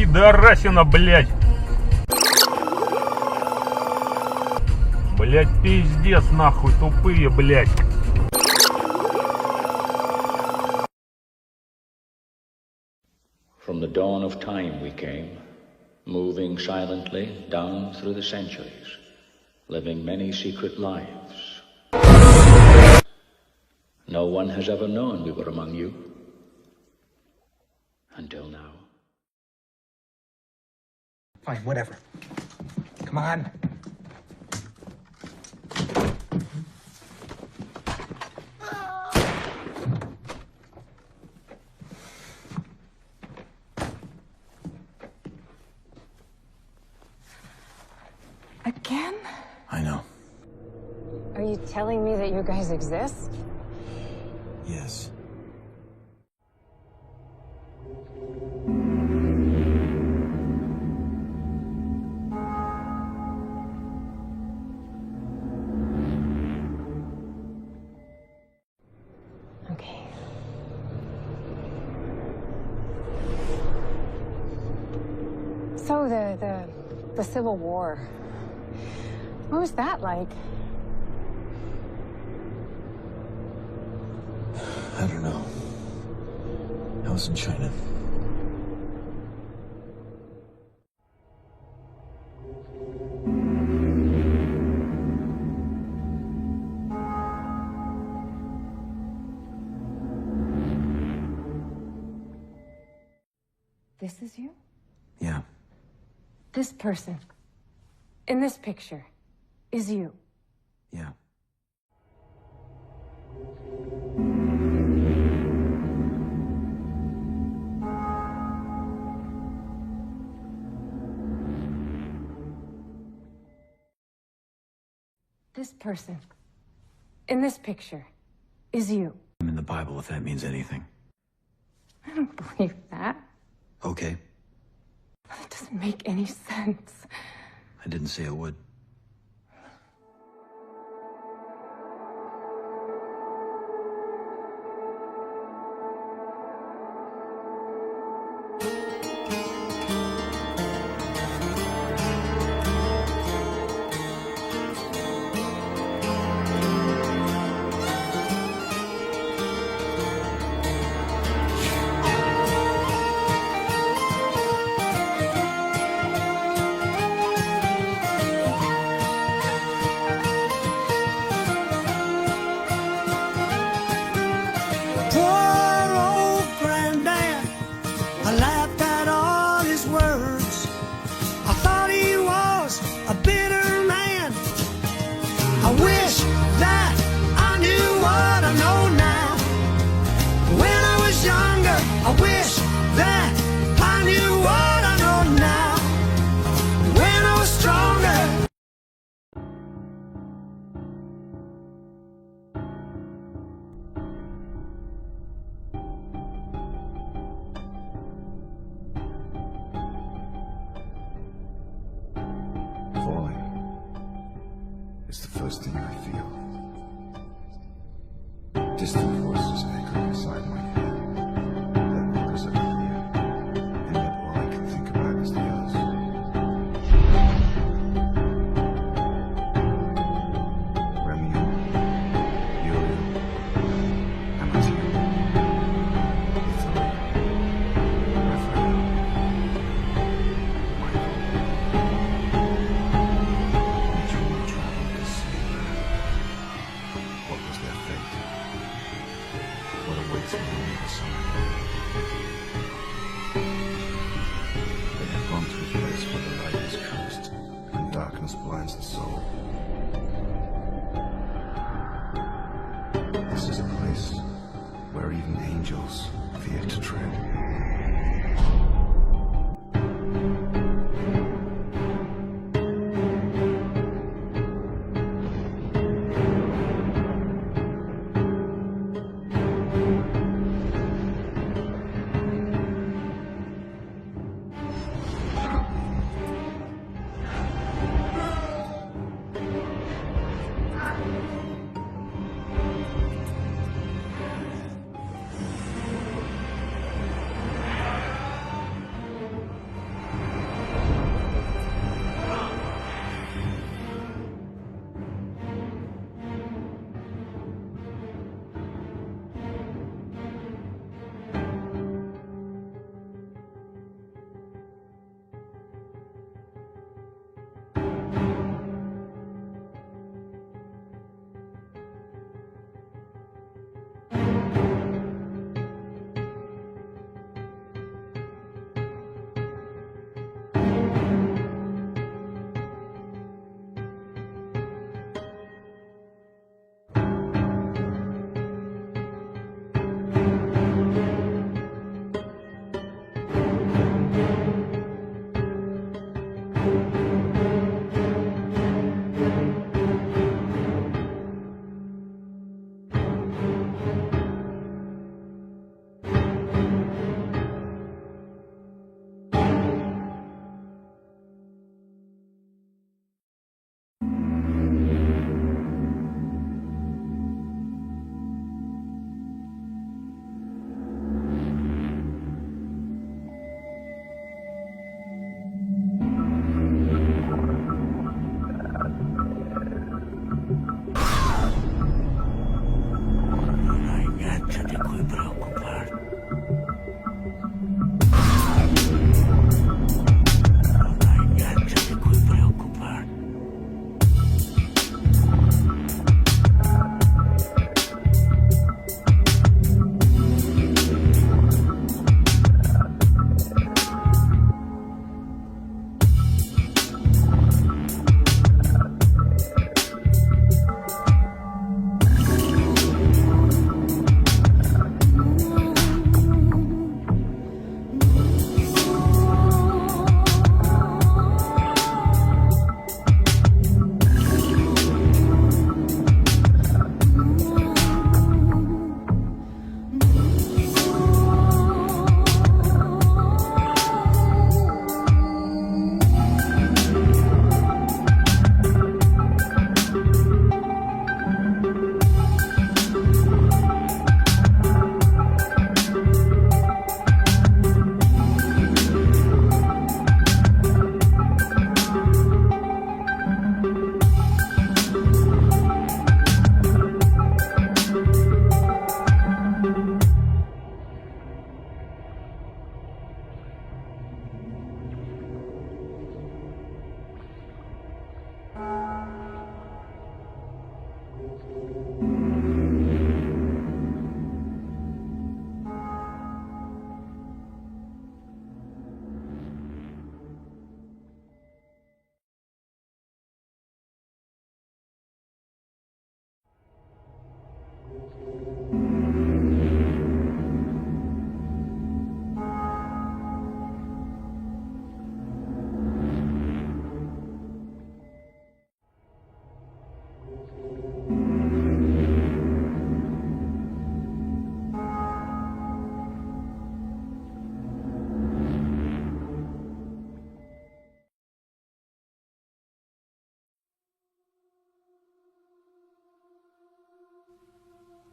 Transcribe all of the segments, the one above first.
Пидорасина, блядь. Блядь, пиздец, нахуй, тупые, блядь. From the dawn of time we came, moving silently down through the centuries, living many secret lives. No one has ever known we were among you, until now. Fine, whatever. Come on. Again? I know. Are you telling me that you guys exist? Yes. Okay. So the Civil War. What was that like? I don't know. I was in China. This is you? Yeah. This person in this picture is you. Yeah. This person in this picture is you. I'm in the Bible, if that means anything. I don't believe that. Okay. That doesn't make any sense. I didn't say it would. Falling is the first thing I feel. Distant voices echo inside my head. Their orders are clear, and yet all I can think about is the others. Romeo, Uriel, Amateur, Ithel, Raphael, Michael. Each one traveled the same path. What was their fate? What awaits me on the other side? They have gone to a place where the light is cursed and darkness blinds the soul. This is a place where even angels fear to tread.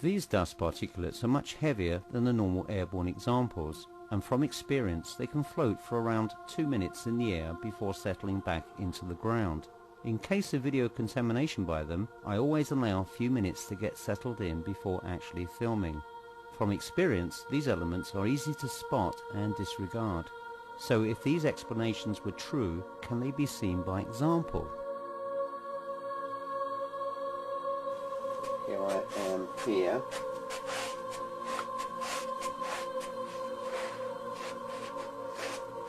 These dust particulates are much heavier than the normal airborne examples, and from experience they can float for around 2 minutes in the air before settling back into the ground. In case of video contamination by them, I always allow a few minutes to get settled in before actually filming. From experience, these elements are easy to spot and disregard. So if these explanations were true, can they be seen by example? Here I am here.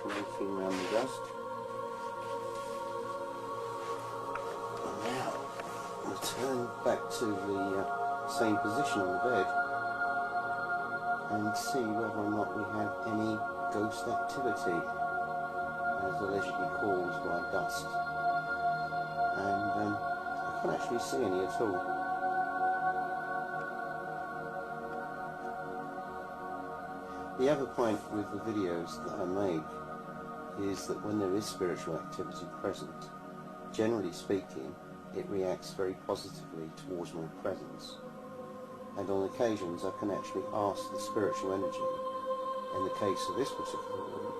Looking around the dust. And now we'll turn back to the same position on the bed and see whether or not we have any ghost activity as allegedly caused by dust. And I can't actually see any at all. The other point with the videos that I make is that when there is spiritual activity present, generally speaking, it reacts very positively towards my presence. And on occasions I can actually ask the spiritual energy, in the case of this particular room,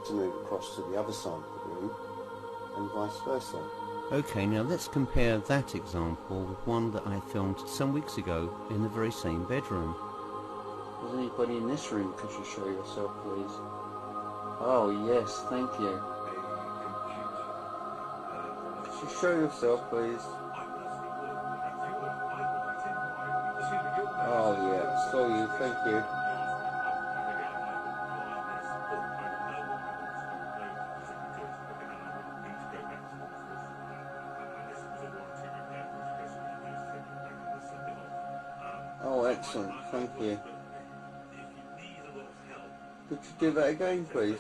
to move across to the other side of the room, and vice versa. Okay, now let's compare that example with one that I filmed some weeks ago in the very same bedroom. Is anybody in this room? Could you show yourself, please? Oh, yes, thank you. Could you show yourself, please? Oh, yeah, saw you, thank you. Oh, excellent, thank you. Could you do that again, please?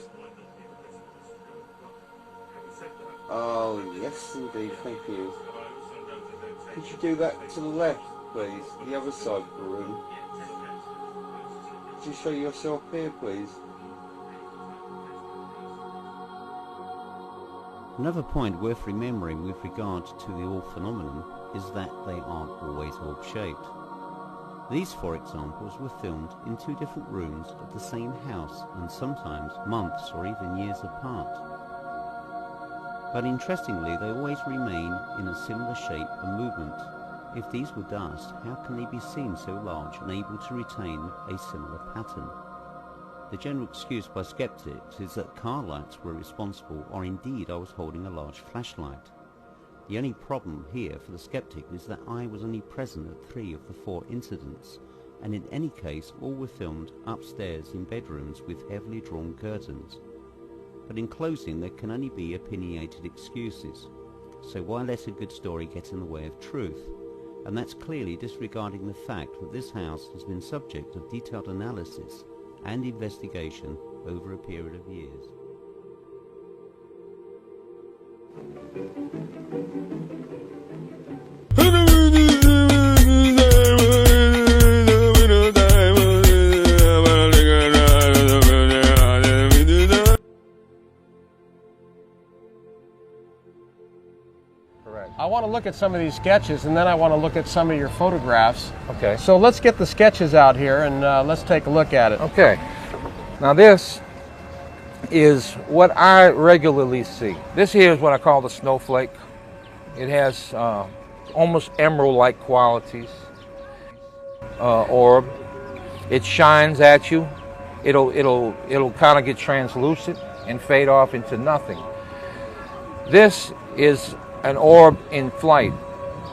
Oh, yes indeed, thank you. Could you do that to the left, please? The other side of the room. Could you show yourself here, please? Another point worth remembering with regard to the orb phenomenon is that they aren't always orb-shaped. These four examples were filmed in 2 different rooms of the same house and sometimes months or even years apart. But interestingly, they always remain in a similar shape and movement. If these were dust, how can they be seen so large and able to retain a similar pattern? The general excuse by skeptics is that car lights were responsible, or indeed I was holding a large flashlight. The only problem here for the skeptic is that I was only present at 3 of the 4 incidents, and in any case all were filmed upstairs in bedrooms with heavily drawn curtains. But in closing, there can only be opinionated excuses. So why let a good story get in the way of truth? And that's clearly disregarding the fact that this house has been subject of detailed analysis and investigation over a period of years. I want to look at some of these sketches, and then I want to look at some of your photographs. Okay. So let's get the sketches out here, and let's take a look at it. Okay. Now this is what I regularly see. This here is what I call the snowflake. It has almost emerald-like qualities. Orb. It shines at you. It'll kind of get translucent and fade off into nothing. This is an orb in flight.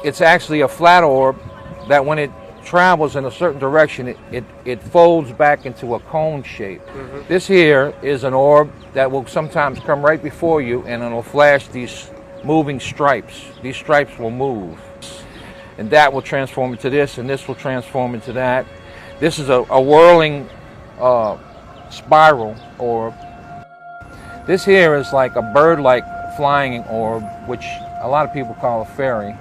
It's actually a flat orb that when it travels in a certain direction, it folds back into a cone shape. Mm-hmm. This here is an orb that will sometimes come right before you, and it'll flash these moving stripes. These stripes will move, and that will transform into this, and this will transform into that. This is a whirling spiral orb. This here is like a bird-like flying orb, which a lot of people call a fairy.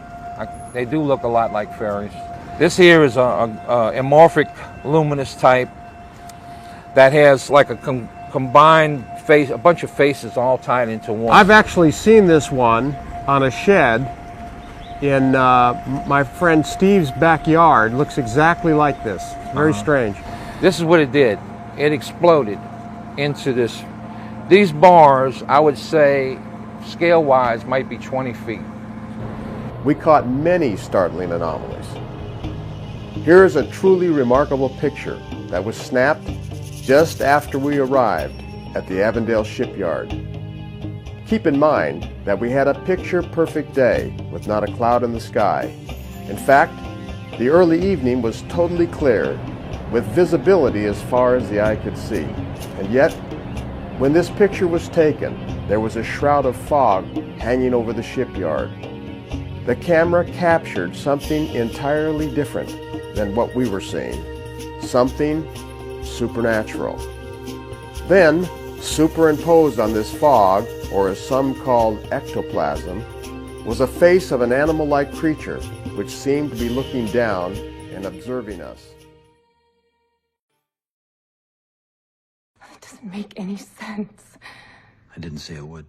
They do look a lot like fairies. This here is a amorphic luminous type that has like a combined face, a bunch of faces all tied into one. I've actually seen this one on a shed, in my friend Steve's backyard looks exactly like this. Very strange. This is what it did. It exploded into this. These bars, I would say, scale-wise, might be 20 feet. We caught many startling anomalies. Here is a truly remarkable picture that was snapped just after we arrived at the Avondale shipyard. Keep in mind that we had a picture-perfect day with not a cloud in the sky. In fact, the early evening was totally clear, with visibility as far as the eye could see. And yet, when this picture was taken, there was a shroud of fog hanging over the shipyard. The camera captured something entirely different than what we were seeing. Something supernatural. Then, superimposed on this fog, or as some called ectoplasm, was a face of an animal-like creature which seemed to be looking down and observing us. It doesn't make any sense. I didn't say it would.